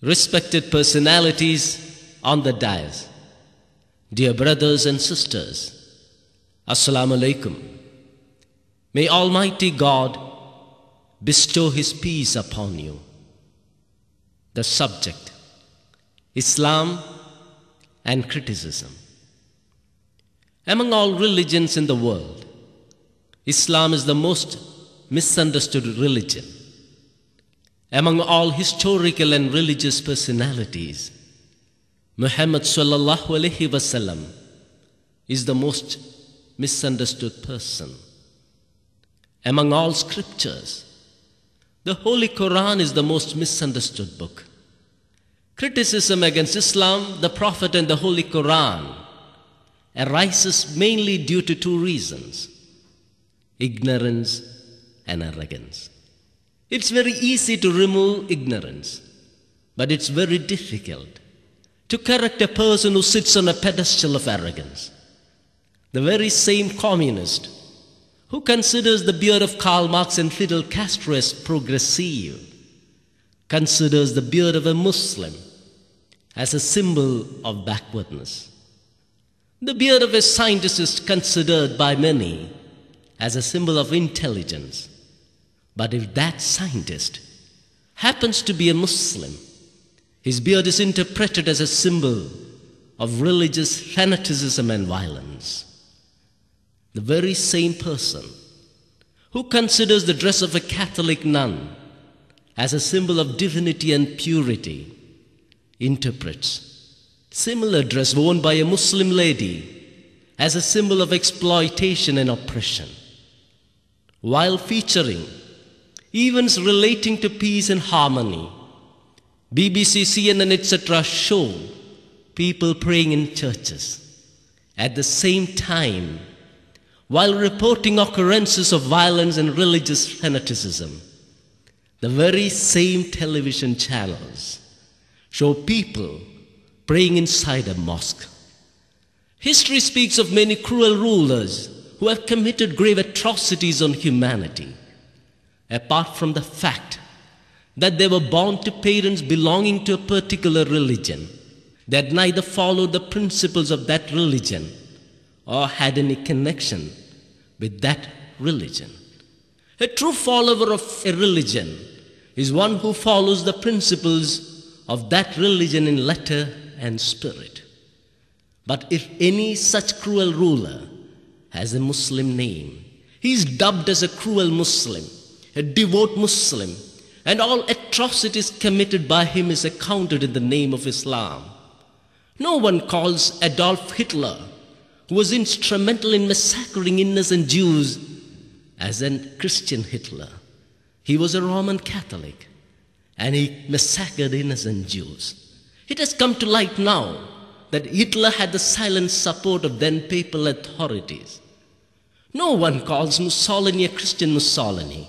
respected personalities on the dais, dear brothers and sisters, Assalamu alaikum. May Almighty God bestow His peace upon you. The subject: Islam and criticism. Among all religions in the world, Islam is the most misunderstood religion. Among all historical and religious personalities, Muhammad sallallahu alaihi wasallam is the most misunderstood person. Among all scriptures, the Holy Quran is the most misunderstood book. Criticism against Islam, the Prophet and the Holy Quran arises mainly due to two reasons: ignorance and arrogance. It's very easy to remove ignorance, but it's very difficult to correct a person who sits on a pedestal of arrogance. The very same communist who considers the beard of Karl Marx and Fidel Castro as progressive considers the beard of a Muslim as a symbol of backwardness. The beard of a scientist is considered by many as a symbol of intelligence. But if that scientist happens to be a Muslim, his beard is interpreted as a symbol of religious fanaticism and violence. The very same person who considers the dress of a Catholic nun as a symbol of divinity and purity interprets similar dress worn by a Muslim lady as a symbol of exploitation and oppression. While featuring events relating to peace and harmony, BBC, CNN, etc. show people praying in churches. At the same time, while reporting occurrences of violence and religious fanaticism, the very same television channels show people praying inside a mosque. History speaks of many cruel rulers who have committed grave atrocities on humanity. Apart from the fact that they were born to parents belonging to a particular religion, they had neither followed the principles of that religion or had any connection with that religion. A true follower of a religion is one who follows the principles of that religion in letter and spirit. But if any such cruel ruler has a Muslim name, he is dubbed as a cruel Muslim, a devout Muslim, and all atrocities committed by him is accounted in the name of Islam. No one calls Adolf Hitler, who was instrumental in massacring innocent Jews, as a Christian Hitler. He was a Roman Catholic, and he massacred innocent Jews. It has come to light now that Hitler had the silent support of then papal authorities. No one calls Mussolini a Christian Mussolini.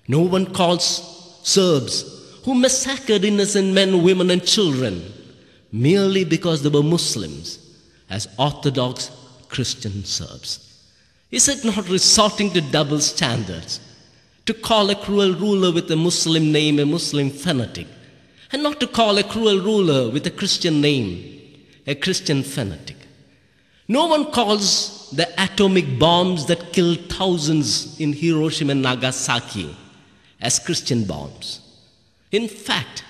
No one calls Serbs, who massacred innocent men, women and children merely because they were Muslims, as Orthodox Christian Serbs. Is it not resorting to double standards to call a cruel ruler with a Muslim name a Muslim fanatic, and not to call a cruel ruler with a Christian name a Christian fanatic? No one calls the atomic bombs that killed thousands in Hiroshima and Nagasaki as Christian bombs. In fact,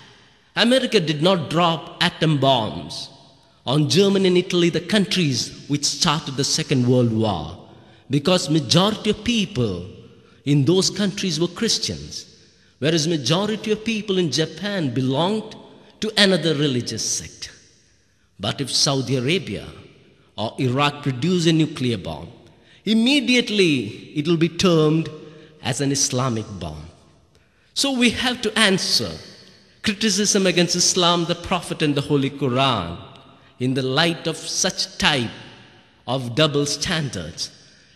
America did not drop atom bombs on Germany and Italy, the countries which started the Second World War, because majority of people in those countries were Christians, whereas majority of people in Japan belonged to another religious sect. But if Saudi Arabia or Iraq produce a nuclear bomb, immediately it will be termed as an Islamic bomb. So we have to answer criticism against Islam, the Prophet and the Holy Quran in the light of such type of double standards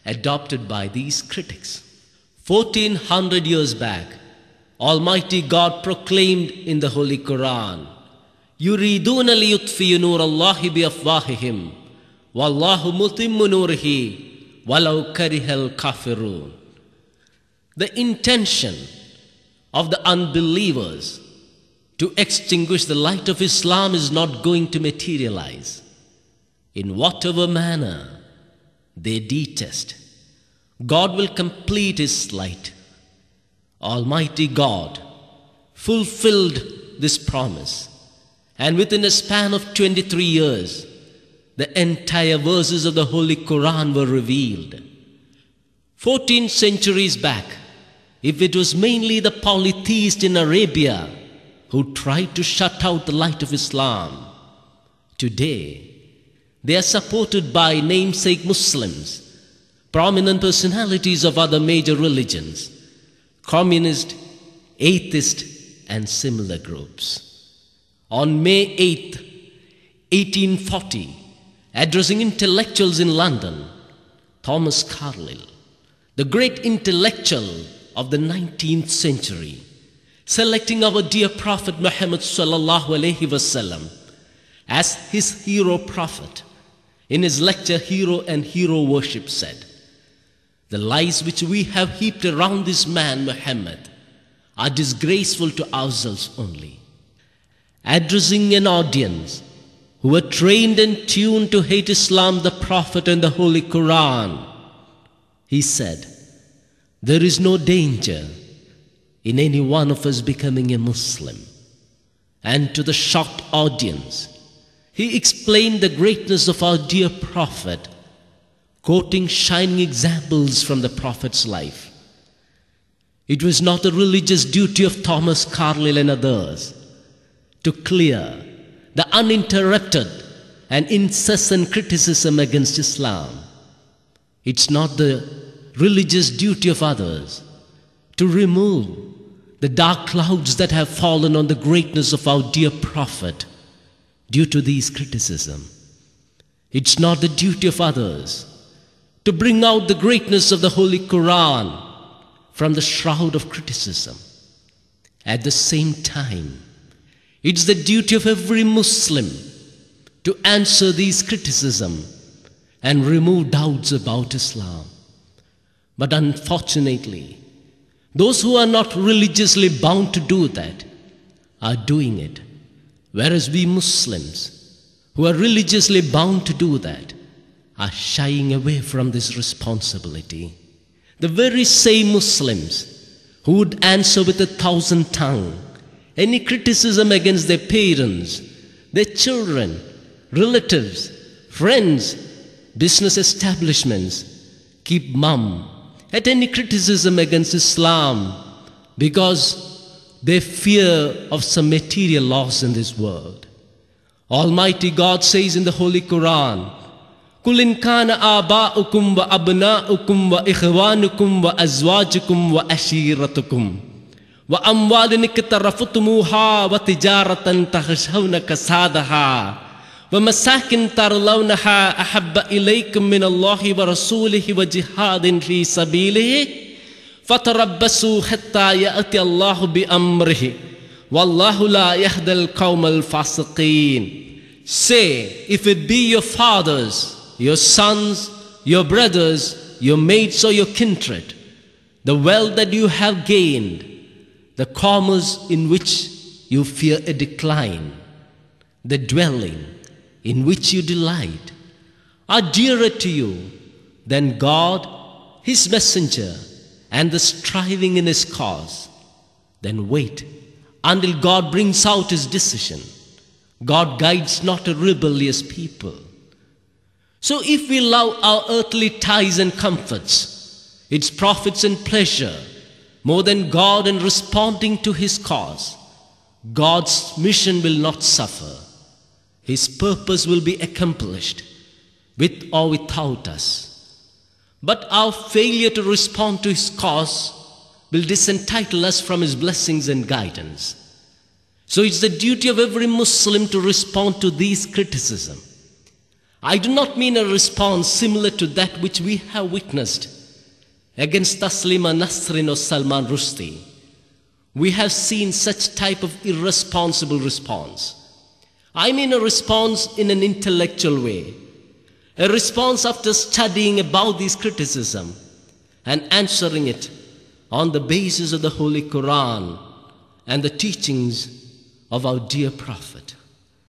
adopted by these critics. 1400 years back, Almighty God proclaimed in the Holy Quran, "Yuriduna liyutfiyu nur Allahi bi afwahihim, wallahu mutimmu nurihi, walau karihal kafirun." The intention of the unbelievers to extinguish the light of Islam is not going to materialize. In whatever manner they detest, God will complete His light. Almighty God fulfilled this promise, and within a span of 23 years, the entire verses of the Holy Quran were revealed. 14 centuries back, if it was mainly the polytheists in Arabia who tried to shut out the light of Islam, today they are supported by namesake Muslims, prominent personalities of other major religions, communist, atheist, and similar groups. On May 8, 1840, addressing intellectuals in London, Thomas Carlyle, the great intellectual of the 19th century, selecting our dear Prophet Muhammad sallallahu alaihi wasallam as his hero prophet, in his lecture Hero and Hero Worship said, "The lies which we have heaped around this man Muhammad are disgraceful to ourselves only." Addressing an audience who were trained and tuned to hate Islam, the Prophet, and the Holy Quran, he said, "There is no danger in any one of us becoming a Muslim." And to the shocked audience, he explained the greatness of our dear Prophet, quoting shining examples from the Prophet's life. It was not the religious duty of Thomas Carlyle and others to clear the uninterrupted and incessant criticism against Islam. It's not the religious duty of others to remove the dark clouds that have fallen on the greatness of our dear Prophet due to these criticisms. It's not the duty of others to bring out the greatness of the Holy Quran from the shroud of criticism. At the same time, it's the duty of every Muslim to answer these criticisms and remove doubts about Islam. But unfortunately, those who are not religiously bound to do that are doing it, whereas we Muslims who are religiously bound to do that are shying away from this responsibility. The very same Muslims who would answer with 1,000 tongues any criticism against their parents, their children, relatives, friends, business establishments, keep mum at any criticism against Islam because they fear of some material loss in this world. Almighty God says in the Holy Quran, قُلْ إِنْ كَانَ آبَاؤُكُمْ وَأَبْنَاؤُكُمْ وَإِخْوَانُكُمْ وَأَزْوَاجُكُمْ وَأَشِيرَتُكُمْ وَأَمْوَالٍ اقْتَرَفْتُمُوهَا وَتِجَارَةً تَخْشَوْنَ كَسَادَهَا وَمَسَاكِنْ تَرْضَوْنَهَا أَحَبَّ إِلَيْكُم مِّنَ اللَّهِ وَرَسُولِهِ وَجِهَادٍ فِي سَبِيلِهِ فَتَرَبَّصُوا حَتَّى يَأْتِيَ اللَّهُ بِأَمْرِهِ وَاللَّهُ لَا يَهْدِي الْقَوْمَ الْفَاسِقِينَ. Say, if it be your fathers, your sons, your brothers, your mates, or your kindred, the wealth that you have gained, the commerce in which you fear a decline, the dwelling in which you delight, are dearer to you than God, His messenger, and the striving in His cause, then wait until God brings out His decision. God guides not a rebellious people. So if we love our earthly ties and comforts, its profits and pleasure, more than God in responding to His cause, God's mission will not suffer. His purpose will be accomplished, with or without us. But our failure to respond to His cause will disentitle us from His blessings and guidance. So it's the duty of every Muslim to respond to these criticisms. I do not mean a response similar to that which we have witnessed against Taslima Nasrin or Salman Rushdie. We have seen such type of irresponsible response. I mean a response in an intellectual way, a response after studying about these criticisms and answering it on the basis of the Holy Quran and the teachings of our dear Prophet.